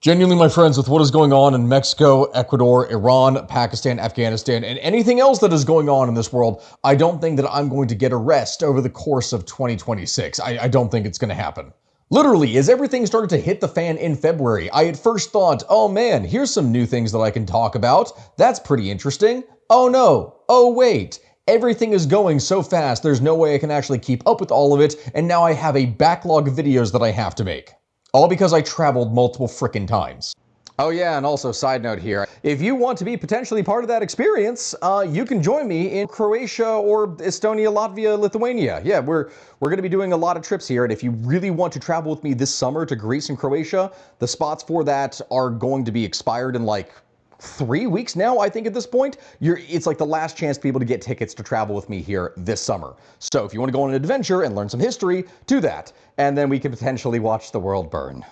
Genuinely, my friends, with what is going on in Mexico, Ecuador, Iran, Pakistan, Afghanistan, and anything else that is going on in this world, I don't think that I'm going to get a rest over the course of 2026. I don't think it's going to happen. Literally, as everything started to hit the fan in February, I at first thought, oh man, here's some new things that I can talk about. That's pretty interesting. Oh no. Oh wait. Everything is going so fast, there's no way I can actually keep up with all of it, and now I have a backlog of videos that I have to make. All because I traveled multiple frickin' times. Oh yeah, and also side note here, if you want to be potentially part of that experience, you can join me in Croatia or Estonia, Latvia, Lithuania. Yeah, we're going to be doing a lot of trips here, and if you really want to travel with me this summer to Greece and Croatia, the spots for that are going to be expired in like 3 weeks now, I think at this point. It's like the last chance for people to get tickets to travel with me here this summer. So if you want to go on an adventure and learn some history, do that. And then we can potentially watch the world burn.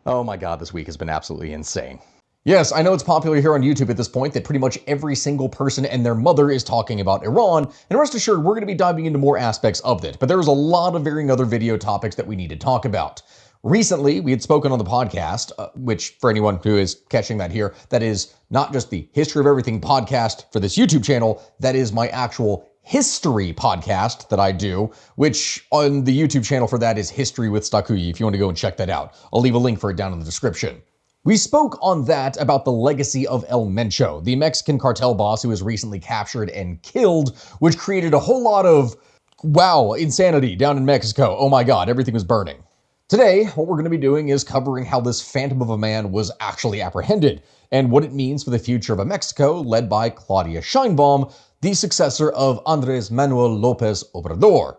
Oh my god, this week has been absolutely insane. Yes, I know it's popular here on YouTube at this point that pretty much every single person and their mother is talking about Iran, and rest assured we're going to be diving into more aspects of it, but there's a lot of varying other video topics that we need to talk about. Recently, we had spoken on the podcast, which for anyone who is catching that here, that is not just the History of Everything podcast for this YouTube channel, that is my actual history podcast that I do, which on the YouTube channel for that is History with Stakuyi, if you want to go and check that out. I'll leave a link for it down in the description. We spoke on that about the legacy of El Mencho, the Mexican cartel boss who was recently captured and killed, which created a whole lot of, wow, insanity down in Mexico. Oh my god, everything was burning. Today, what we're going to be doing is covering how this phantom of a man was actually apprehended, and what it means for the future of a Mexico led by Claudia Sheinbaum, the successor of Andres Manuel Lopez Obrador.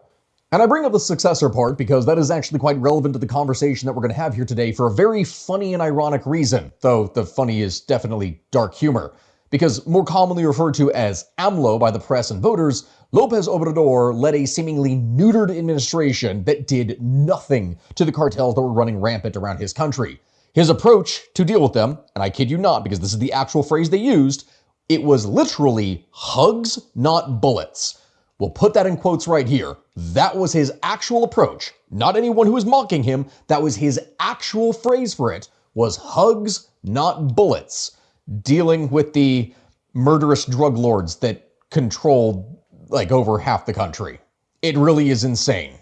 And I bring up the successor part because that is actually quite relevant to the conversation that we're going to have here today for a very funny and ironic reason, though the funny is definitely dark humor. Because more commonly referred to as AMLO by the press and voters, Lopez Obrador led a seemingly neutered administration that did nothing to the cartels that were running rampant around his country. His approach to deal with them, and I kid you not because this is the actual phrase they used, it was literally hugs, not bullets. We'll put that in quotes right here. That was his actual approach. Not anyone who was mocking him. That was his actual phrase for it, was hugs, not bullets. Dealing with the murderous drug lords that control like over half the country. It really is insane.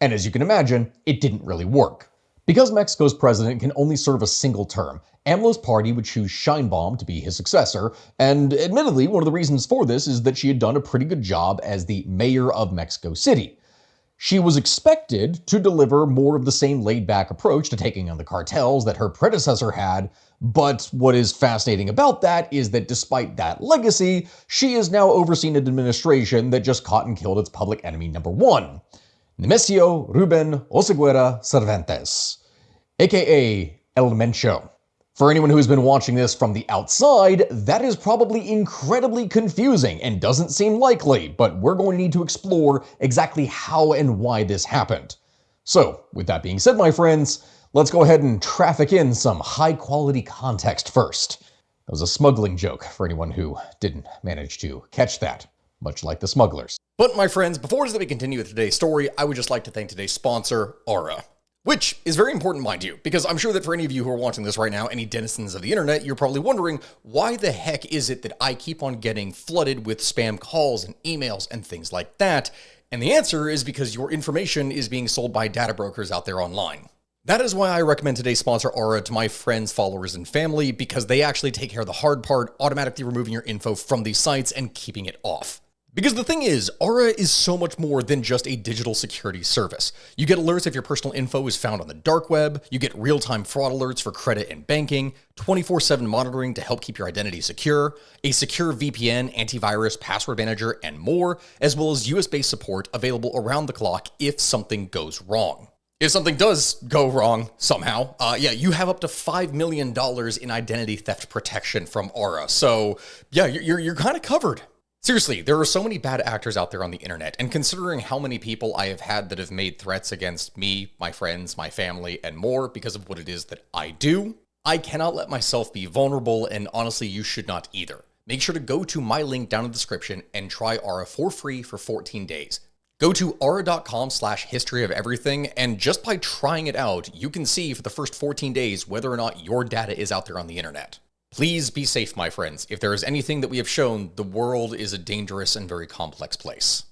And as you can imagine, it didn't really work. Because Mexico's president can only serve a single term, AMLO's party would choose Sheinbaum to be his successor, and admittedly, one of the reasons for this is that she had done a pretty good job as the mayor of Mexico City. She was expected to deliver more of the same laid-back approach to taking on the cartels that her predecessor had, but what is fascinating about that is that despite that legacy, she has now overseen an administration that just caught and killed its public enemy number one, Nemesio Ruben Oseguera Cervantes, aka El Mencho. For anyone who has been watching this from the outside, that is probably incredibly confusing and doesn't seem likely, but we're going to need to explore exactly how and why this happened. So, with that being said, my friends, let's go ahead and traffic in some high-quality context first. That was a smuggling joke for anyone who didn't manage to catch that, much like the smugglers. But my friends, before we continue with today's story, I would just like to thank today's sponsor, Aura. Which is very important, mind you, because I'm sure that for any of you who are watching this right now, any denizens of the internet, you're probably wondering, why the heck is it that I keep on getting flooded with spam calls and emails and things like that? And the answer is because your information is being sold by data brokers out there online. That is why I recommend today's sponsor, Aura, to my friends, followers, and family, because they actually take care of the hard part, automatically removing your info from these sites and keeping it off. Because the thing is, Aura is so much more than just a digital security service. You get alerts if your personal info is found on the dark web, you get real-time fraud alerts for credit and banking, 24/7 monitoring to help keep your identity secure, a secure VPN, antivirus, password manager, and more, as well as US-based support available around the clock if something goes wrong. If something does go wrong somehow, you have up to $5 million in identity theft protection from Aura. So yeah, you're kind of covered. Seriously, there are so many bad actors out there on the internet, and considering how many people I have had that have made threats against me, my friends, my family, and more because of what it is that I do, I cannot let myself be vulnerable, and honestly, you should not either. Make sure to go to my link down in the description and try Aura for free for 14 days. Go to aura.com/history of everything, and just by trying it out, you can see for the first 14 days whether or not your data is out there on the internet. Please be safe, my friends. If there is anything that we have shown, the world is a dangerous and very complex place.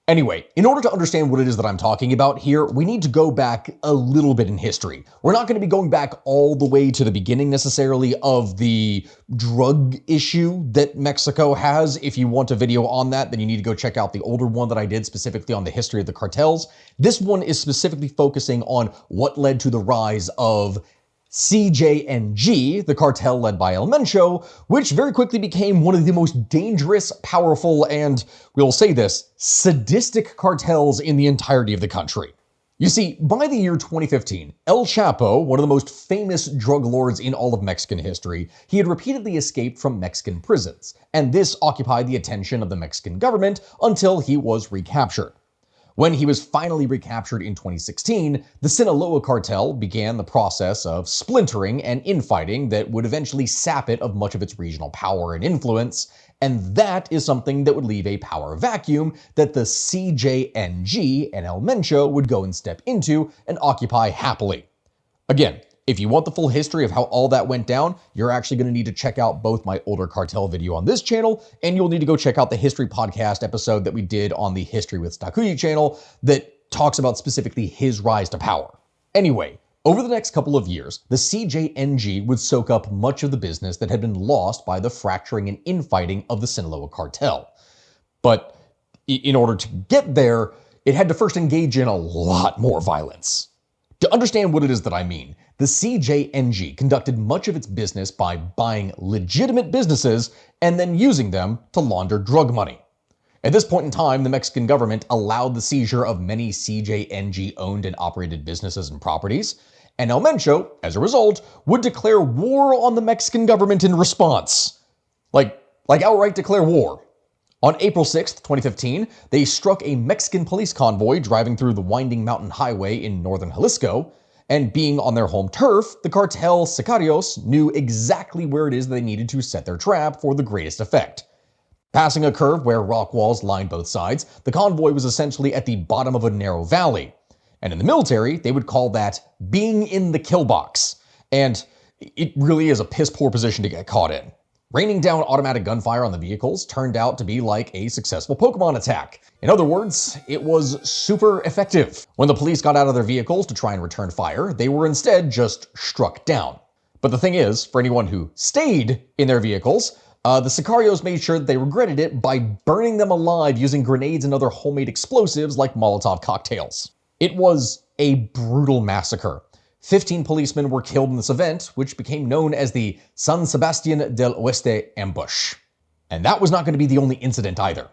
Anyway, in order to understand what it is that I'm talking about here, we need to go back a little bit in history. We're not going to be going back all the way to the beginning necessarily of the drug issue that Mexico has. If you want a video on that, then you need to go check out the older one that I did specifically on the history of the cartels. This one is specifically focusing on what led to the rise of CJNG, the cartel led by El Mencho, which very quickly became one of the most dangerous, powerful, and, we'll say this, sadistic cartels in the entirety of the country. You see, by the year 2015, El Chapo, one of the most famous drug lords in all of Mexican history, he had repeatedly escaped from Mexican prisons, and this occupied the attention of the Mexican government until he was recaptured. When he was finally recaptured in 2016, the Sinaloa cartel began the process of splintering and infighting that would eventually sap it of much of its regional power and influence, and that is something that would leave a power vacuum that the CJNG and El Mencho would go and step into and occupy happily. Again, if you want the full history of how all that went down, you're actually going to need to check out both my older cartel video on this channel, and you'll need to go check out the history podcast episode that we did on the History with Stakuyi channel that talks about specifically his rise to power. Anyway, over the next couple of years, the CJNG would soak up much of the business that had been lost by the fracturing and infighting of the Sinaloa cartel. But in order to get there, it had to first engage in a lot more violence. To understand what it is that I mean, the CJNG conducted much of its business by buying legitimate businesses and then using them to launder drug money. At this point in time, the Mexican government allowed the seizure of many CJNG owned and operated businesses and properties, and El Mencho, as a result, would declare war on the Mexican government in response. Like outright declare war. On April 6th, 2015, they struck a Mexican police convoy driving through the winding mountain highway in northern Jalisco, and being on their home turf, the cartel sicarios knew exactly where it is they needed to set their trap for the greatest effect. Passing a curve where rock walls lined both sides, the convoy was essentially at the bottom of a narrow valley. And in the military, they would call that being in the kill box. And it really is a piss-poor position to get caught in. Raining down automatic gunfire on the vehicles turned out to be like a successful Pokemon attack. In other words, it was super effective. When the police got out of their vehicles to try and return fire, they were instead just struck down. But the thing is, for anyone who stayed in their vehicles, the sicarios made sure that they regretted it by burning them alive using grenades and other homemade explosives like Molotov cocktails. It was a brutal massacre. 15 policemen were killed in this event, which became known as the San Sebastian del Oeste ambush. And that was not going to be the only incident either.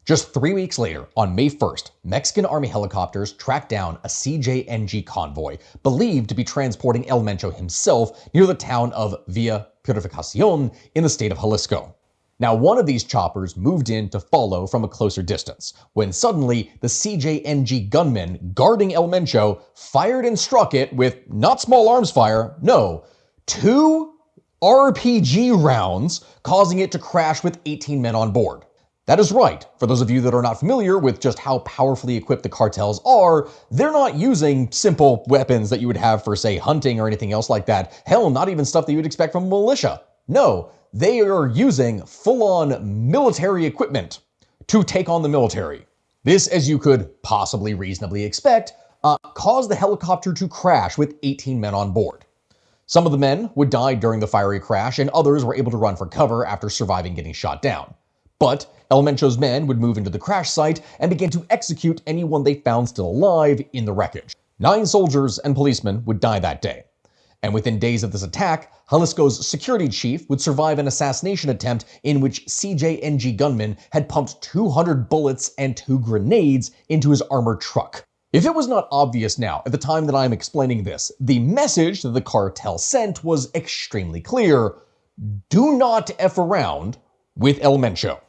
Just 3 weeks later, on May 1st, Mexican Army helicopters tracked down a CJNG convoy believed to be transporting El Mencho himself near the town of Villa Purificacion in the state of Jalisco. Now, one of these choppers moved in to follow from a closer distance, when suddenly the CJNG gunmen guarding El Mencho fired and struck it with not small arms fire, no, 2 RPG rounds, causing it to crash with 18 men on board. That is right. For those of you that are not familiar with just how powerfully equipped the cartels are, they're not using simple weapons that you would have for, say, hunting or anything else like that. Hell, not even stuff that you would expect from a militia. No, they are using full-on military equipment to take on the military. This, as you could possibly reasonably expect, caused the helicopter to crash with 18 men on board. Some of the men would die during the fiery crash, and others were able to run for cover after surviving getting shot down. But El Mencho's men would move into the crash site and begin to execute anyone they found still alive in the wreckage. 9 soldiers and policemen would die that day. And within days of this attack, Jalisco's security chief would survive an assassination attempt in which CJNG gunmen had pumped 200 bullets and 2 grenades into his armored truck. If it was not obvious now at the time that I'm explaining this, the message that the cartel sent was extremely clear. Do not F around with El Mencho.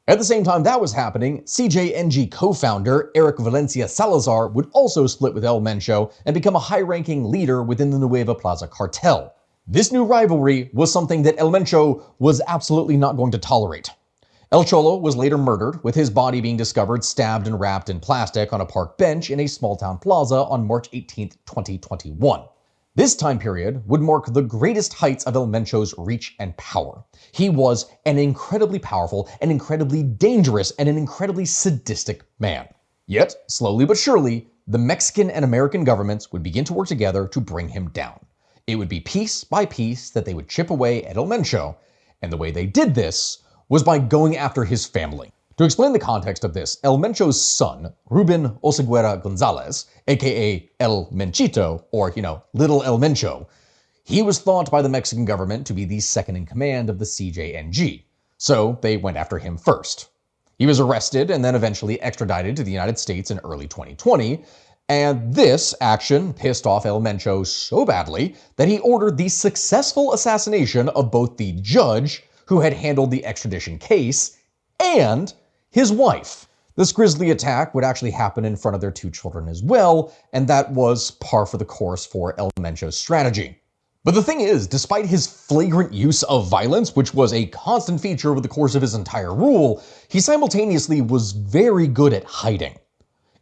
At the same time that was happening, CJNG co-founder Eric Valencia Salazar would also split with El Mencho and become a high-ranking leader within the Nueva Plaza cartel. This new rivalry was something that El Mencho was absolutely not going to tolerate. El Cholo was later murdered, with his body being discovered stabbed and wrapped in plastic on a park bench in a small-town plaza on March 18, 2021. This time period would mark the greatest heights of El Mencho's reach and power. He was an incredibly powerful, an incredibly dangerous, and an incredibly sadistic man. Yet, slowly but surely, the Mexican and American governments would begin to work together to bring him down. It would be piece by piece that they would chip away at El Mencho, and the way they did this was by going after his family. To explain the context of this, El Mencho's son, Ruben Oseguera Gonzalez, aka El Menchito, or, Little El Mencho, he was thought by the Mexican government to be the second in command of the CJNG, so they went after him first. He was arrested and then eventually extradited to the United States in early 2020, and this action pissed off El Mencho so badly that he ordered the successful assassination of both the judge who had handled the extradition case and his wife. This grisly attack would actually happen in front of their 2 children as well, and that was par for the course for El Mencho's strategy. But the thing is, despite his flagrant use of violence, which was a constant feature over the course of his entire rule, he simultaneously was very good at hiding.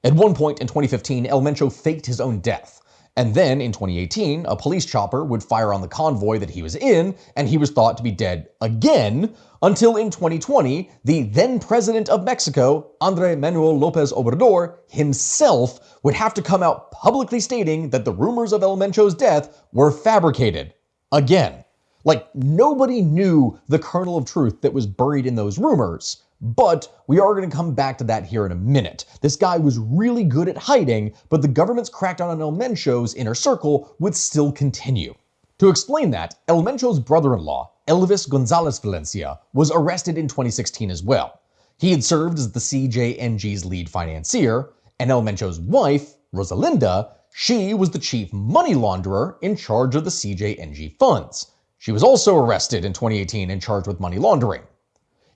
At one point in 2015, El Mencho faked his own death. And then, in 2018, a police chopper would fire on the convoy that he was in, and he was thought to be dead again, until in 2020, the then president of Mexico, Andrés Manuel López Obrador, himself would have to come out publicly stating that the rumors of El Mencho's death were fabricated. Again. Like, nobody knew the kernel of truth that was buried in those rumors. But we are going to come back to that here in a minute. This guy was really good at hiding, but the government's crackdown on El Mencho's inner circle would still continue. To explain that, El Mencho's brother-in-law, Elvis Gonzalez Valencia, was arrested in 2016 as well. He had served as the CJNG's lead financier, and El Mencho's wife, Rosalinda, she was the chief money launderer in charge of the CJNG funds. She was also arrested in 2018 and charged with money laundering.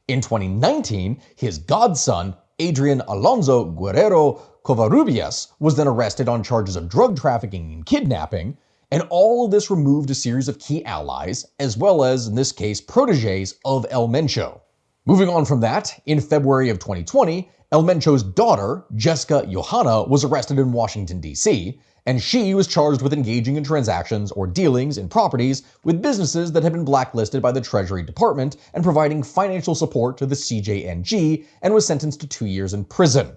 In 2019, his godson, Adrian Alonso Guerrero Covarrubias, was then arrested on charges of drug trafficking and kidnapping, and all of this removed a series of key allies, as well as, in this case, protégés of El Mencho. Moving on from that, in February of 2020, El Mencho's daughter, Jessica Johanna, was arrested in Washington, D.C., and she was charged with engaging in transactions or dealings in properties with businesses that had been blacklisted by the Treasury Department and providing financial support to the CJNG, and was sentenced to 2 years in prison.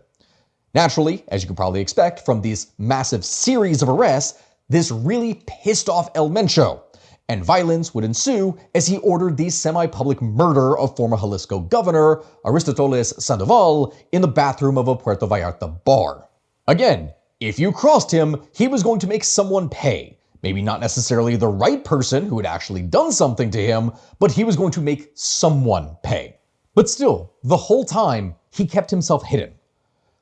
Naturally, as you can probably expect from this massive series of arrests, this really pissed off El Mencho, and violence would ensue as he ordered the semi-public murder of former Jalisco governor Aristoteles Sandoval in the bathroom of a Puerto Vallarta bar. Again, if you crossed him, he was going to make someone pay. Maybe not necessarily the right person who had actually done something to him, but he was going to make someone pay. But still, the whole time, he kept himself hidden.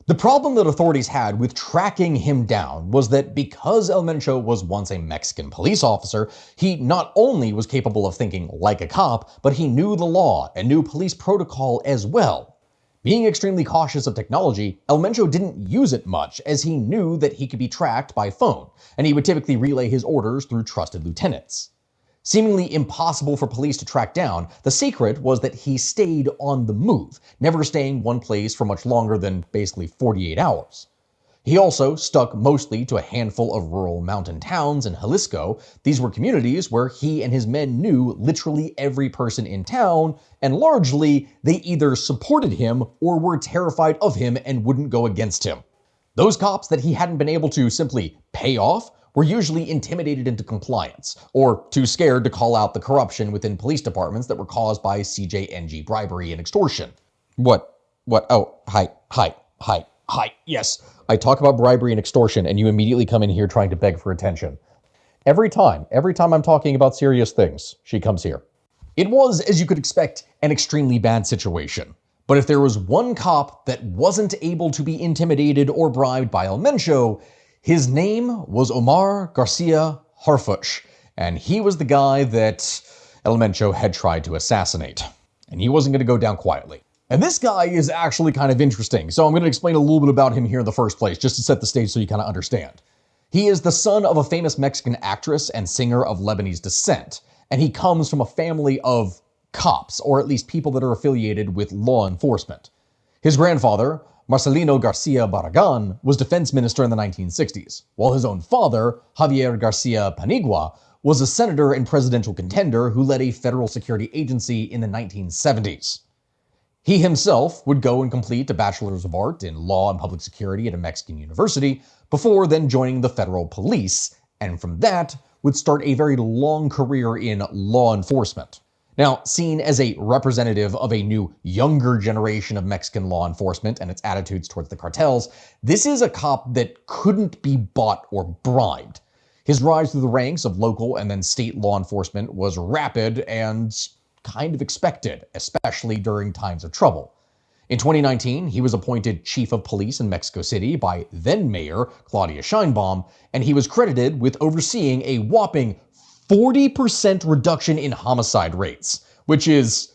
The problem that authorities had with tracking him down was that because El Mencho was once a Mexican police officer, he not only was capable of thinking like a cop, but he knew the law and knew police protocol as well. Being extremely cautious of technology, El Mencho didn't use it much, as he knew that he could be tracked by phone, and he would typically relay his orders through trusted lieutenants. Seemingly impossible for police to track down, the secret was that he stayed on the move, never staying one place for much longer than basically 48 hours. He also stuck mostly to a handful of rural mountain towns in Jalisco. These were communities where he and his men knew literally every person in town, and largely, they either supported him or were terrified of him and wouldn't go against him. Those cops that he hadn't been able to simply pay off were usually intimidated into compliance, or too scared to call out the corruption within police departments that were caused by CJNG bribery and extortion. What? Oh, hi. Yes, I talk about bribery and extortion, and you immediately come in here trying to beg for attention. Every time I'm talking about serious things, she comes here. It was, as you could expect, an extremely bad situation. But if there was one cop that wasn't able to be intimidated or bribed by El Mencho, his name was Omar Garcia Harfuch, and he was the guy that El Mencho had tried to assassinate. And he wasn't going to go down quietly. And this guy is actually kind of interesting, so I'm going to explain a little bit about him here in the first place, just to set the stage so you kind of understand. He is the son of a famous Mexican actress and singer of Lebanese descent, and he comes from a family of cops, or at least people that are affiliated with law enforcement. His grandfather, Marcelino Garcia Barragan, was defense minister in the 1960s, while his own father, Javier Garcia Panigua, was a senator and presidential contender who led a federal security agency in the 1970s. He himself would go and complete a Bachelor's of Art in Law and Public Security at a Mexican university before then joining the federal police, and from that would start a very long career in law enforcement. Now, seen as a representative of a new, younger generation of Mexican law enforcement and its attitudes towards the cartels, this is a cop that couldn't be bought or bribed. His rise through the ranks of local and then state law enforcement was rapid and kind of expected, especially during times of trouble. In 2019, he was appointed chief of police in Mexico City by then-mayor Claudia Sheinbaum, and he was credited with overseeing a whopping 40% reduction in homicide rates, which is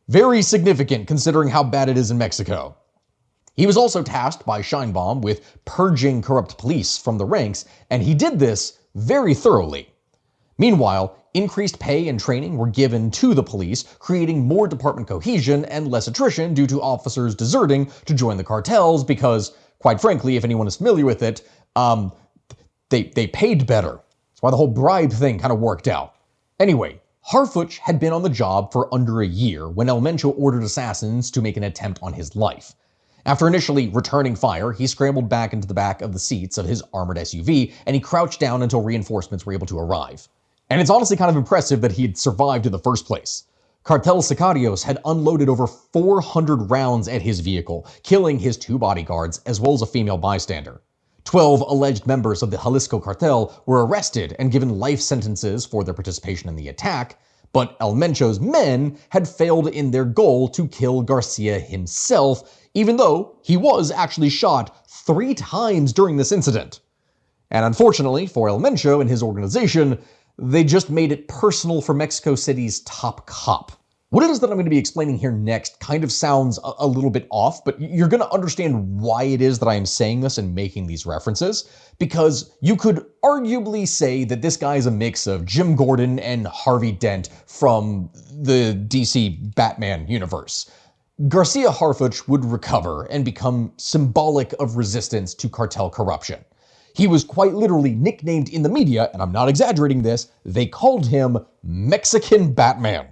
very significant considering how bad it is in Mexico. He was also tasked by Sheinbaum with purging corrupt police from the ranks, and he did this very thoroughly. Meanwhile, increased pay and training were given to the police, creating more department cohesion and less attrition due to officers deserting to join the cartels because, quite frankly, if anyone is familiar with it, they paid better. That's why the whole bribe thing kind of worked out. Anyway, Harfuch had been on the job for under a year when El Mencho ordered assassins to make an attempt on his life. After initially returning fire, he scrambled back into the back of the seats of his armored SUV, and he crouched down until reinforcements were able to arrive. And it's honestly kind of impressive that he had survived in the first place. Cartel sicarios had unloaded over 400 rounds at his vehicle, killing his 2 bodyguards as well as a female bystander. 12 alleged members of the Jalisco cartel were arrested and given life sentences for their participation in the attack, but El Mencho's men had failed in their goal to kill Garcia himself, even though he was actually shot 3 times during this incident. And unfortunately for El Mencho and his organization, they just made it personal for Mexico City's top cop. What it is that I'm going to be explaining here next kind of sounds a little bit off, but you're going to understand why it is that I am saying this and making these references, because you could arguably say that this guy is a mix of Jim Gordon and Harvey Dent from the DC Batman universe. Garcia Harfuch would recover and become symbolic of resistance to cartel corruption. He was quite literally nicknamed in the media, and I'm not exaggerating this, they called him Mexican Batman.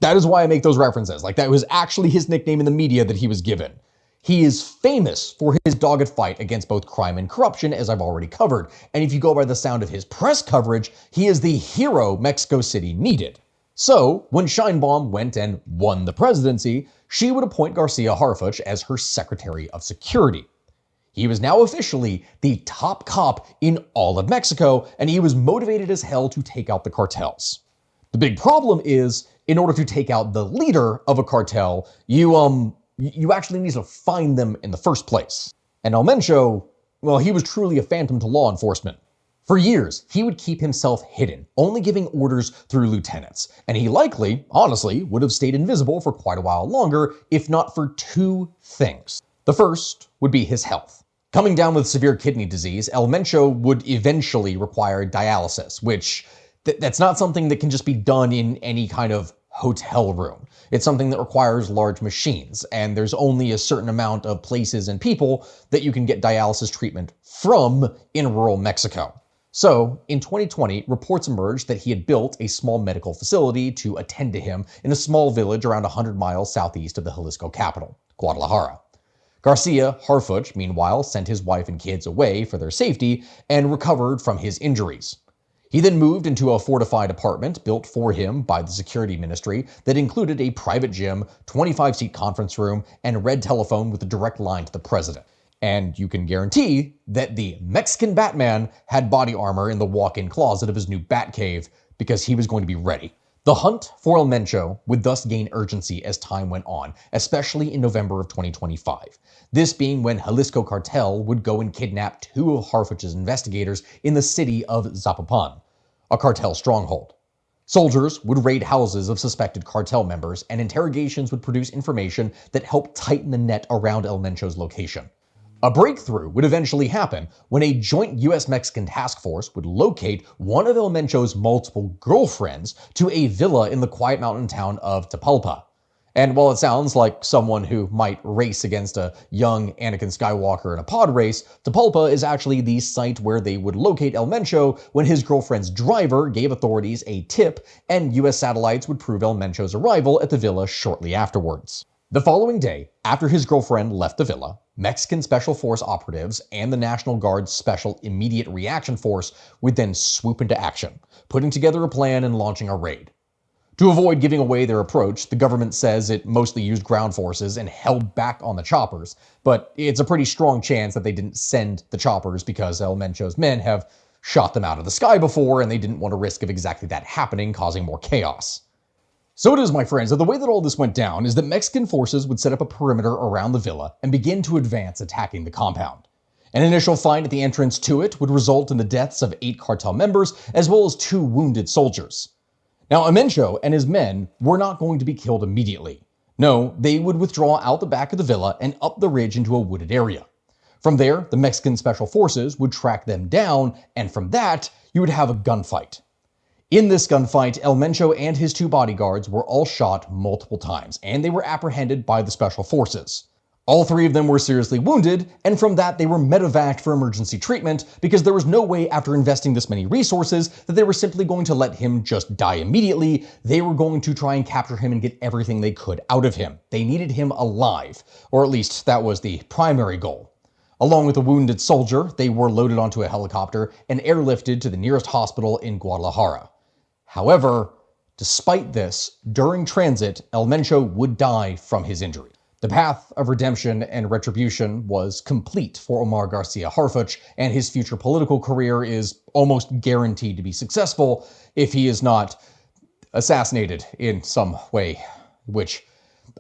That is why I make those references. Like, that was actually his nickname in the media that he was given. He is famous for his dogged fight against both crime and corruption, as I've already covered. And if you go by the sound of his press coverage, he is the hero Mexico City needed. So, when Sheinbaum went and won the presidency, she would appoint Garcia Harfuch as her Secretary of Security. He was now officially the top cop in all of Mexico, and he was motivated as hell to take out the cartels. The big problem is, in order to take out the leader of a cartel, you actually need to find them in the first place. And El Mencho, well, he was truly a phantom to law enforcement. For years, he would keep himself hidden, only giving orders through lieutenants, and he likely, honestly, would have stayed invisible for quite a while longer, if not for 2 things. The first would be his health. Coming down with severe kidney disease, El Mencho would eventually require dialysis, which that's not something that can just be done in any kind of hotel room. It's something that requires large machines, and there's only a certain amount of places and people that you can get dialysis treatment from in rural Mexico. So, in 2020, reports emerged that he had built a small medical facility to attend to him in a small village around 100 miles southeast of the Jalisco capital, Guadalajara. Garcia Harfuch, meanwhile, sent his wife and kids away for their safety and recovered from his injuries. He then moved into a fortified apartment built for him by the security ministry that included a private gym, 25-seat conference room, and a red telephone with a direct line to the president. And you can guarantee that the Mexican Batman had body armor in the walk-in closet of his new Batcave because he was going to be ready. The hunt for El Mencho would thus gain urgency as time went on, especially in November of 2025. This being when Jalisco Cartel would go and kidnap 2 of Harfuch's investigators in the city of Zapopan, a cartel stronghold. Soldiers would raid houses of suspected cartel members, and interrogations would produce information that helped tighten the net around El Mencho's location. A breakthrough would eventually happen when a joint US-Mexican task force would locate one of El Mencho's multiple girlfriends to a villa in the quiet mountain town of Tapalpa. And while it sounds like someone who might race against a young Anakin Skywalker in a pod race, Tapalpa is actually the site where they would locate El Mencho when his girlfriend's driver gave authorities a tip, and US satellites would prove El Mencho's arrival at the villa shortly afterwards. The following day, after his girlfriend left the villa, Mexican Special Force operatives and the National Guard's Special Immediate Reaction Force would then swoop into action, putting together a plan and launching a raid. To avoid giving away their approach, the government says it mostly used ground forces and held back on the choppers, but it's a pretty strong chance that they didn't send the choppers because El Mencho's men have shot them out of the sky before and they didn't want a risk of exactly that happening, causing more chaos. So it is, my friends, that the way that all this went down is that Mexican forces would set up a perimeter around the villa and begin to advance, attacking the compound. An initial fight at the entrance to it would result in the deaths of 8 cartel members as well as 2 wounded soldiers. Now, El Mencho and his men were not going to be killed immediately. No, they would withdraw out the back of the villa and up the ridge into a wooded area. From there, the Mexican Special Forces would track them down, and from that, you would have a gunfight. In this gunfight, El Mencho and his 2 bodyguards were all shot multiple times, and they were apprehended by the Special Forces. All 3 of them were seriously wounded, and from that they were medevaced for emergency treatment because there was no way, after investing this many resources, that they were simply going to let him just die immediately. They were going to try and capture him and get everything they could out of him. They needed him alive, or at least that was the primary goal. Along with a wounded soldier, they were loaded onto a helicopter and airlifted to the nearest hospital in Guadalajara. However, despite this, during transit, El Mencho would die from his injury. The path of redemption and retribution was complete for Omar Garcia Harfuch, and his future political career is almost guaranteed to be successful if he is not assassinated in some way, which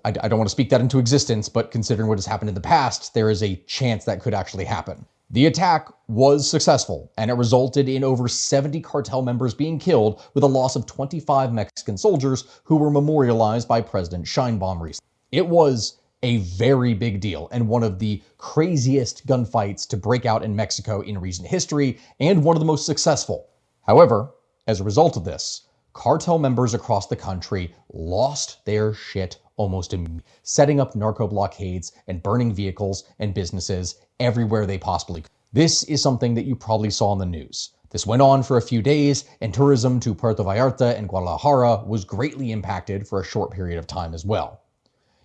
I don't want to speak that into existence, but considering what has happened in the past, there is a chance that could actually happen. The attack was successful, and it resulted in over 70 cartel members being killed, with a loss of 25 Mexican soldiers who were memorialized by President Sheinbaum recently. It was a very big deal and one of the craziest gunfights to break out in Mexico in recent history, and one of the most successful. However, as a result of this, cartel members across the country lost their shit almost immediately, setting up narco blockades and burning vehicles and businesses everywhere they possibly could. This is something that you probably saw on the news. This went on for a few days, and tourism to Puerto Vallarta and Guadalajara was greatly impacted for a short period of time as well.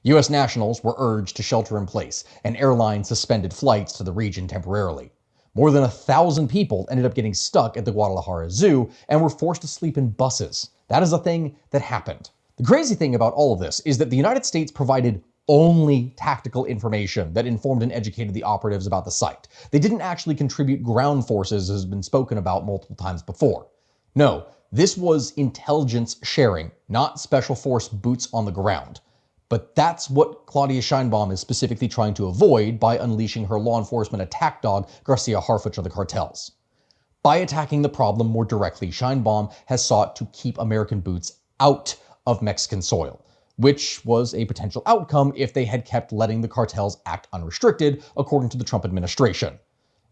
U.S. nationals were urged to shelter in place, and airlines suspended flights to the region temporarily. More than 1,000 people ended up getting stuck at the Guadalajara Zoo and were forced to sleep in buses. That is a thing that happened. The crazy thing about all of this is that the United States provided only tactical information that informed and educated the operatives about the site. They didn't actually contribute ground forces, as has been spoken about multiple times before. No, this was intelligence sharing, not special force boots on the ground. But that's what Claudia Sheinbaum is specifically trying to avoid by unleashing her law enforcement attack dog, Garcia Harfuch of the cartels. By attacking the problem more directly, Sheinbaum has sought to keep American boots out of Mexican soil, which was a potential outcome if they had kept letting the cartels act unrestricted, according to the Trump administration.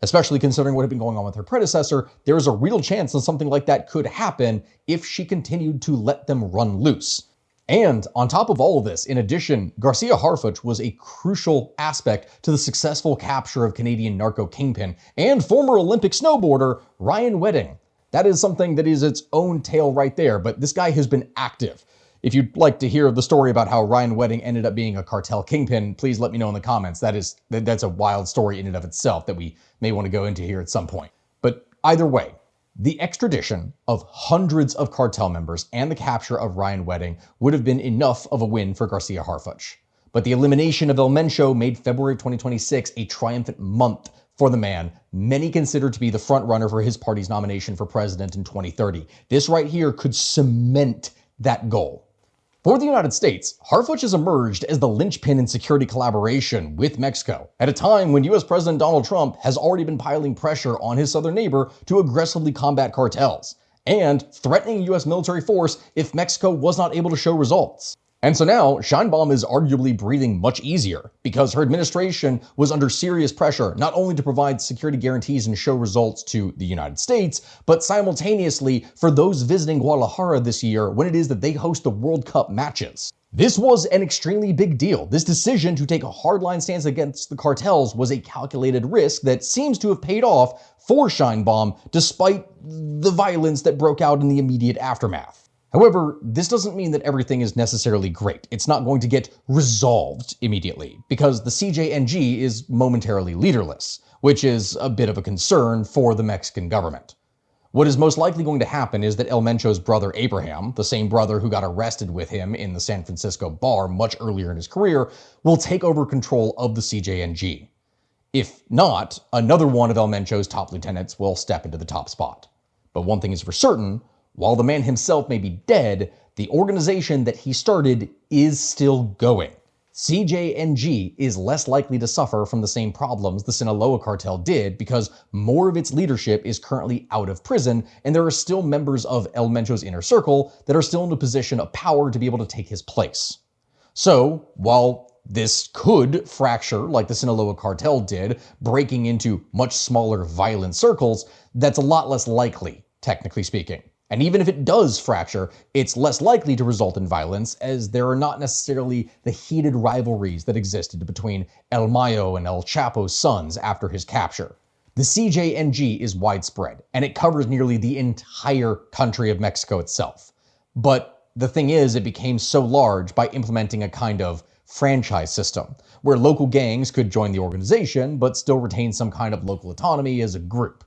Especially considering what had been going on with her predecessor, there is a real chance that something like that could happen if she continued to let them run loose. And on top of all of this, in addition, Garcia Harfuch was a crucial aspect to the successful capture of Canadian narco kingpin and former Olympic snowboarder Ryan Wedding. That is something that is its own tale right there, but this guy has been active. If you'd like to hear the story about how Ryan Wedding ended up being a cartel kingpin, please let me know in the comments. That's a wild story in and of itself that we may want to go into here at some point. But either way, the extradition of hundreds of cartel members and the capture of Ryan Wedding would have been enough of a win for Garcia Harfuch. But the elimination of El Mencho made February 2026 a triumphant month for the man many consider to be the frontrunner for his party's nomination for president in 2030. This right here could cement that goal. For the United States, Harfuch has emerged as the linchpin in security collaboration with Mexico, at a time when US President Donald Trump has already been piling pressure on his southern neighbor to aggressively combat cartels, and threatening US military force if Mexico was not able to show results. And so now, Scheinbaum is arguably breathing much easier because her administration was under serious pressure not only to provide security guarantees and show results to the United States, but simultaneously for those visiting Guadalajara this year when it is that they host the World Cup matches. This was an extremely big deal. This decision to take a hardline stance against the cartels was a calculated risk that seems to have paid off for Scheinbaum despite the violence that broke out in the immediate aftermath. However, this doesn't mean that everything is necessarily great. It's not going to get resolved immediately, because the CJNG is momentarily leaderless, which is a bit of a concern for the Mexican government. What is most likely going to happen is that El Mencho's brother Abraham, the same brother who got arrested with him in the San Francisco bar much earlier in his career, will take over control of the CJNG. If not, another one of El Mencho's top lieutenants will step into the top spot. But one thing is for certain, while the man himself may be dead, the organization that he started is still going. CJNG is less likely to suffer from the same problems the Sinaloa cartel did because more of its leadership is currently out of prison and there are still members of El Mencho's inner circle that are still in a position of power to be able to take his place. So, while this could fracture like the Sinaloa cartel did, breaking into much smaller violent circles, that's a lot less likely, technically speaking. And even if it does fracture, it's less likely to result in violence as there are not necessarily the heated rivalries that existed between El Mayo and El Chapo's sons after his capture. The CJNG is widespread, and it covers nearly the entire country of Mexico itself. But the thing is, it became so large by implementing a kind of franchise system, where local gangs could join the organization but still retain some kind of local autonomy as a group.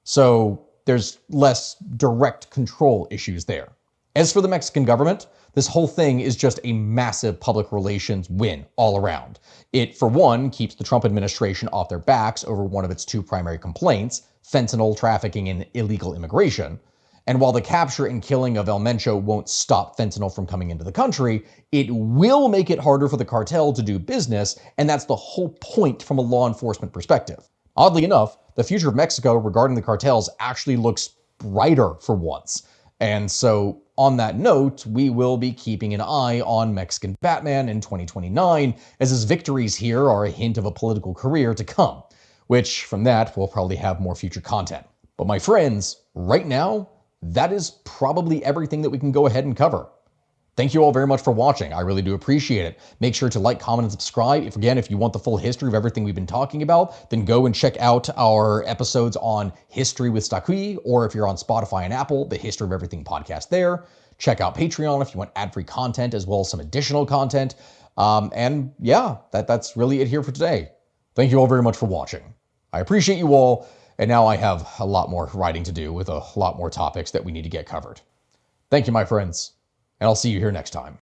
So there's less direct control issues there. As for the Mexican government, this whole thing is just a massive public relations win all around. It, for one, keeps the Trump administration off their backs over one of its two primary complaints, fentanyl trafficking and illegal immigration. And while the capture and killing of El Mencho won't stop fentanyl from coming into the country, it will make it harder for the cartel to do business, and that's the whole point from a law enforcement perspective. Oddly enough, the future of Mexico regarding the cartels actually looks brighter for once. And so, on that note, we will be keeping an eye on Mexican Batman in 2029, as his victories here are a hint of a political career to come, which from that we'll probably have more future content. But my friends, right now, that is probably everything that we can go ahead and cover. Thank you all very much for watching. I really do appreciate it. Make sure to like, comment, and subscribe. If you want the full history of everything we've been talking about, then go and check out our episodes on History with Staqui, or if you're on Spotify and Apple, the History of Everything podcast there. Check out Patreon if you want ad-free content as well as some additional content. And yeah, that's really it here for today. Thank you all very much for watching. I appreciate you all, and now I have a lot more writing to do with a lot more topics that we need to get covered. Thank you, my friends. And I'll see you here next time.